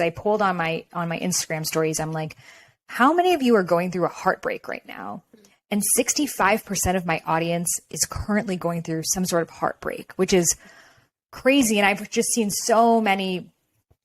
I pulled on my Instagram stories. I'm like, how many of you are going through a heartbreak right now? And 65% of my audience is currently going through some sort of heartbreak, which is crazy. And I've just seen so many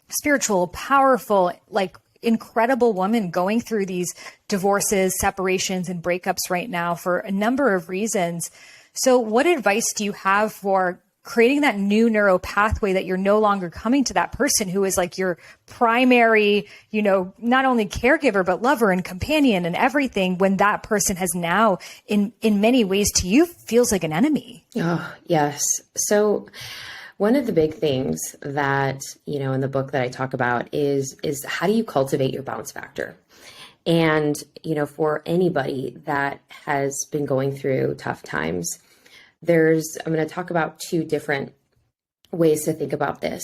spiritual, powerful, like incredible women going through these divorces, separations, and breakups right now for a number of reasons. So what advice do you have for creating that new neuro pathway that you're no longer coming to that person who is like your primary, not only caregiver, but lover and companion and everything, when that person has now in many ways to you feels like an enemy? Oh, yes. So one of the big things that, in the book that I talk about is how do you cultivate your bounce factor? And, for anybody that has been going through tough times, I'm going to talk about two different ways to think about this.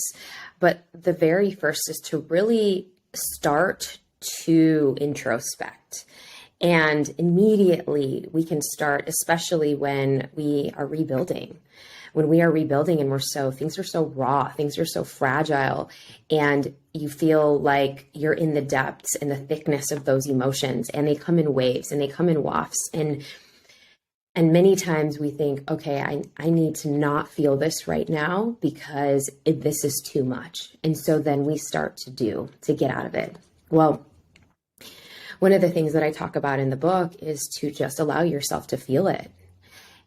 But the very first is to really start to introspect. And immediately we can start, especially when we are rebuilding. When we are rebuilding and things are so raw, things are so fragile, and you feel like you're in the depths and the thickness of those emotions, and they come in waves and they come in wafts. And many times we think, okay, I need to not feel this right now because this is too much. And so then we start to get out of it. Well, one of the things that I talk about in the book is to just allow yourself to feel it.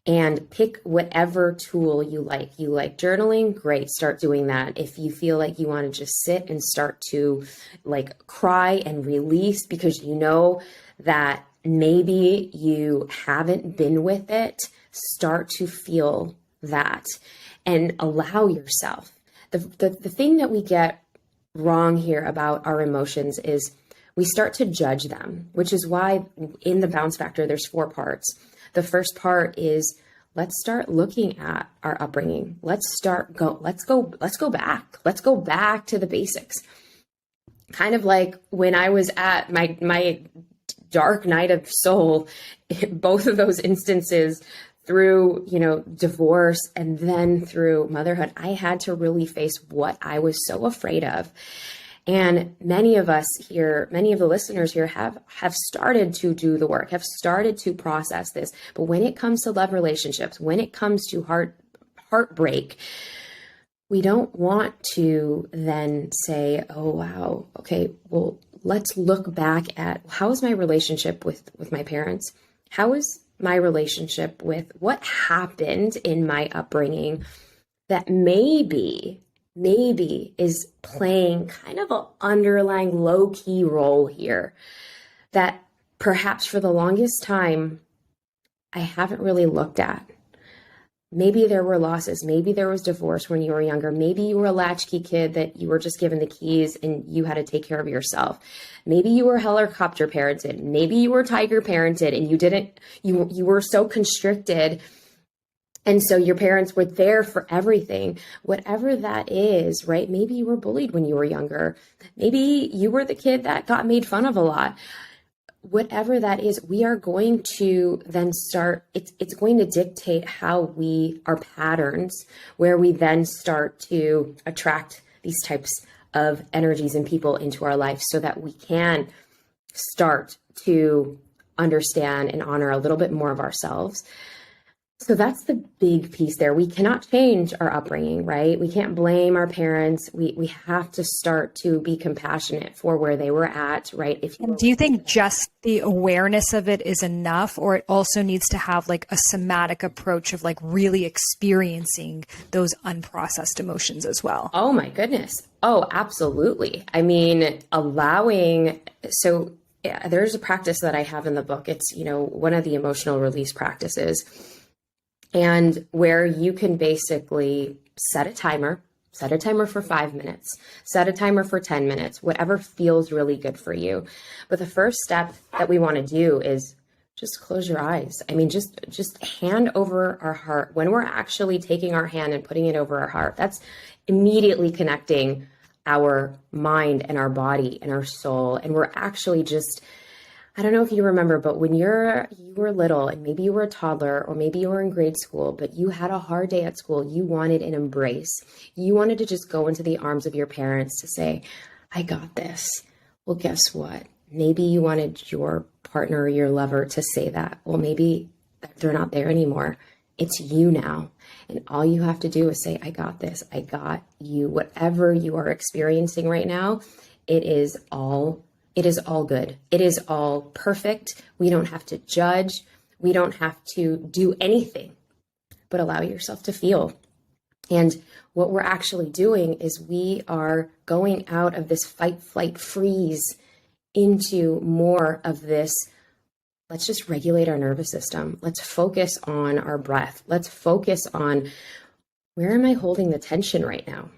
And pick whatever tool you like. You like journaling? Great, start doing that. If you feel like you want to just sit and start to like cry and release because you know that maybe you haven't been with it, start to feel that and allow yourself. The thing that we get wrong here about our emotions is we start to judge them, which is why in the bounce factor, there's 4 parts. The first part is let's start looking at our upbringing. Let's go back. Let's go back to the basics. Kind of like when I was at my dark night of soul, both of those instances through, divorce and then through motherhood, I had to really face what I was so afraid of. And many of us here, many of the listeners here have started to do the work, have started to process this. But when it comes to love relationships, when it comes to heartbreak, we don't want to then say, oh, wow, okay, well, let's look back at how is my relationship with my parents? How is my relationship with what happened in my upbringing that maybe is playing kind of an underlying low-key role here that perhaps for the longest time I haven't really looked at. Maybe there were losses. Maybe there was divorce when you were younger. Maybe you were a latchkey kid that you were just given the keys and you had to take care of yourself. Maybe you were helicopter parented. Maybe you were tiger parented and you were so constricted. And so your parents were there for everything, whatever that is, right? Maybe you were bullied when you were younger. Maybe you were the kid that got made fun of a lot. Whatever that is, we are going to then start, it's going to dictate how our patterns, where we then start to attract these types of energies and people into our life so that we can start to understand and honor a little bit more of ourselves. So that's the big piece there. We cannot change our upbringing, right? We can't blame our parents. We have to start to be compassionate for where they were at, right? And do you think just the awareness of it is enough, or it also needs to have like a somatic approach of like really experiencing those unprocessed emotions as well? Oh my goodness. Oh, absolutely. I mean, there's a practice that I have in the book. It's, one of the emotional release practices. And where you can basically set a timer for 5 minutes, set a timer for 10 minutes, whatever feels really good for you. But the first step that we want to do is just close your eyes. I mean, just hand over our heart. When we're actually taking our hand and putting it over our heart, that's immediately connecting our mind and our body and our soul. And we're actually just, I don't know if you remember, but when you were little and maybe you were a toddler or maybe you were in grade school, but you had a hard day at school, you wanted an embrace. You wanted to just go into the arms of your parents to say, I got this. Well, guess what? Maybe you wanted your partner or your lover to say that. Well, maybe they're not there anymore. It's you now. And all you have to do is say, I got this. I got you. Whatever you are experiencing right now, it is all good. It is all perfect. We don't have to judge. We don't have to do anything but allow yourself to feel. And what we're actually doing is we are going out of this fight, flight, freeze into more of this. Let's just regulate our nervous system. Let's focus on our breath. Let's focus on, where am I holding the tension right now?